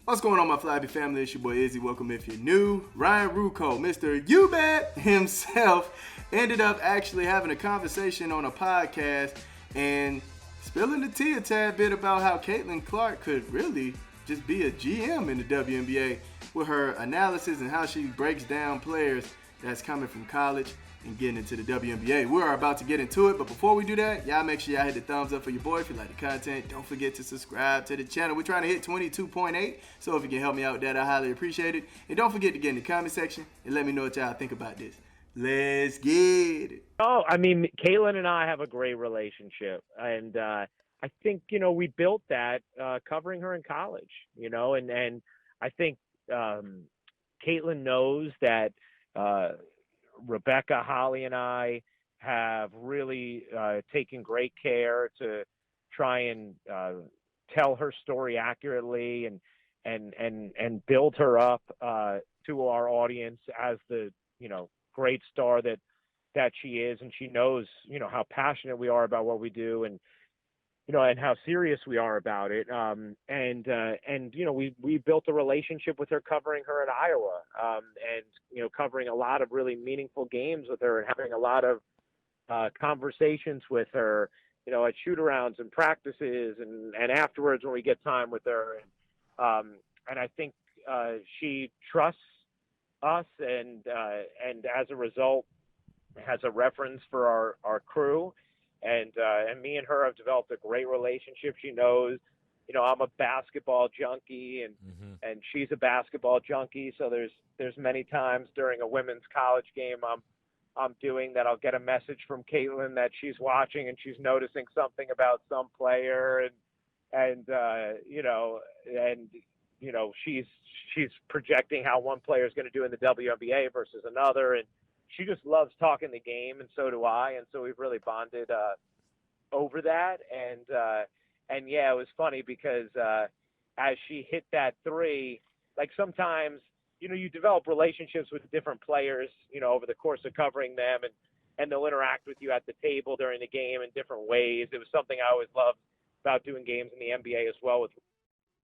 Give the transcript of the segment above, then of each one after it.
What's going on, my Flappy family? It's your boy Izzy. Welcome if you're new. Ryan Rucco, Mr. You-Bet himself, ended up actually having a conversation on a podcast and spilling the tea a tad bit about how Caitlin Clark could really just be a GM in the WNBA with her analysis and how she breaks down players that's coming from college and getting into the WNBA. We are about to get into it, but before we do that, y'all make sure y'all hit the thumbs up for your boy if you like the content. Don't forget to subscribe to the channel. We're trying to hit 22.8, so if you can help me out with that, I highly appreciate it. And don't forget to get in the comment section and let me know what y'all think about this. Let's get it. Oh, I mean, Caitlin and I have a great relationship, and I think we built that covering her in college, and I think Caitlin knows that Rebecca, Holly, and I have really taken great care to try and tell her story accurately and build her up to our audience as the great star that she is, and she knows how passionate we are about what we do, and how serious we are about it. We built a relationship with her, covering her at Iowa, and covering a lot of really meaningful games with her, and having a lot of conversations with her, at shoot-arounds and practices, and afterwards when we get time with her, and I think she trusts us, and as a result has a reference for our crew, and me and her have developed a great relationship. She knows, I'm a basketball junkie, and she's a basketball junkie. So there's many times during a women's college game I'm doing that, I'll get a message from Caitlin that she's watching and she's noticing something about some player, and she's projecting how one player is going to do in the WNBA versus another, and she just loves talking the game, and so do I, and so we've really bonded over that, and yeah, it was funny because as she hit that three, like sometimes you develop relationships with different players over the course of covering them, and they'll interact with you at the table during the game in different ways. It was something I always loved about doing games in the NBA as well with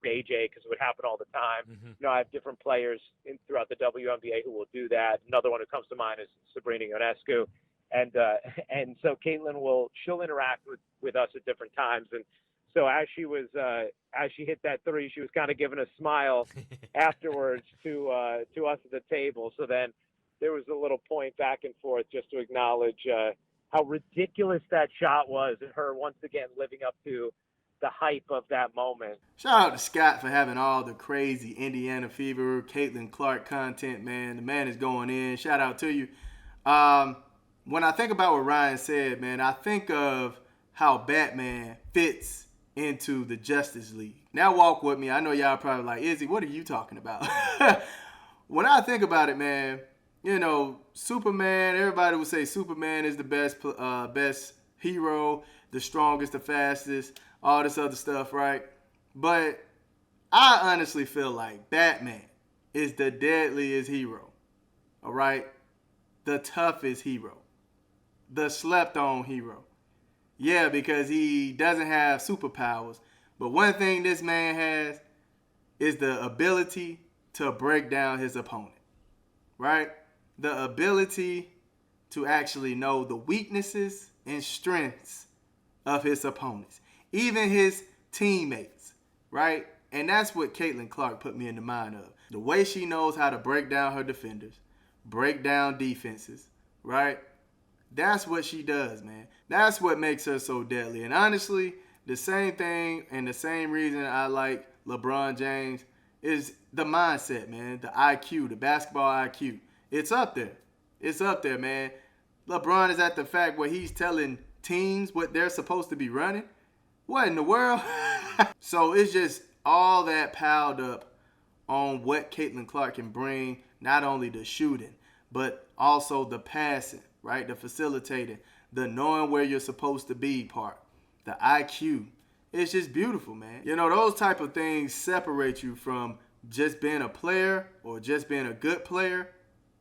AJ, because it would happen all the time. I have different players throughout the WNBA who will do that. Another one who comes to mind is Sabrina Ionescu, and so Caitlin she'll interact with us at different times. And so as she hit that three, she was kind of giving a smile afterwards to us at the table. So then there was a little point back and forth just to acknowledge how ridiculous that shot was, and her once again living up to the hype of that moment. Shout out to Scott for having all the crazy Indiana Fever, Caitlin Clark content, man. The man is going in. Shout out to you. When I think about what Ryan said, man, I think of how Batman fits into the Justice League. Now walk with me. I know y'all probably like, Izzy, what are you talking about? When I think about it, man, Superman, everybody would say Superman is the best hero, the strongest, the fastest, all this other stuff, right? But I honestly feel like Batman is the deadliest hero, all right? The toughest hero, the slept-on hero. Yeah, because he doesn't have superpowers. But one thing this man has is the ability to break down his opponent, right? The ability to actually know the weaknesses and strengths of his opponents, even his teammates, right? And that's what Caitlin Clark put me in the mind of. The way she knows how to break down her defenders, break down defenses, right? That's what she does, man. That's what makes her so deadly. And honestly, the same thing and the same reason I like LeBron James is the mindset, man. The IQ, the basketball IQ. It's up there. It's up there, man. LeBron is at the fact where he's telling teams what they're supposed to be running. What in the world? So it's just all that piled up on what Caitlin Clark can bring, not only the shooting, but also the passing, right? The facilitating, the knowing where you're supposed to be part, the IQ. It's just beautiful, man. Those type of things separate you from just being a player or just being a good player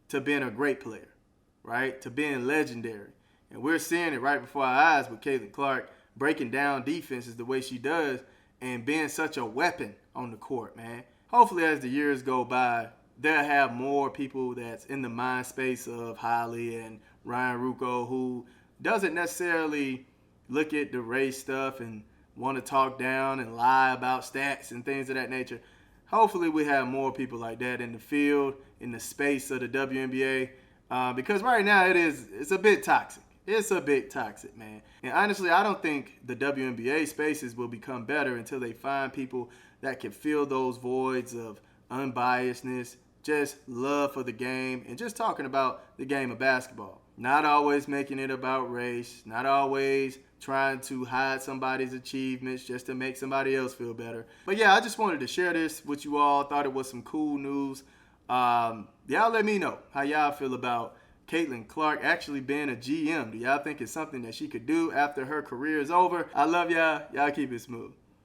to being a great player, right? To being legendary. And we're seeing it right before our eyes with Caitlin Clark breaking down defenses the way she does and being such a weapon on the court, man. hopefully as the years go by, they'll have more people that's in the mind space of Holly and Ryan Rucco who doesn't necessarily look at the race stuff and want to talk down and lie about stats and things of that nature. Hopefully we have more people like that in the field, in the space of the WNBA, because right now it's a bit toxic. It's a bit toxic, man. And honestly, I don't think the WNBA spaces will become better until they find people that can fill those voids of unbiasedness, just love for the game, and just talking about the game of basketball. Not always making it about race, not always trying to hide somebody's achievements just to make somebody else feel better. But yeah, I just wanted to share this with you all. Thought it was some cool news. Y'all let me know how y'all feel about Caitlin Clark actually being a GM. Do y'all think it's something that she could do after her career is over? I love y'all. Y'all keep it smooth.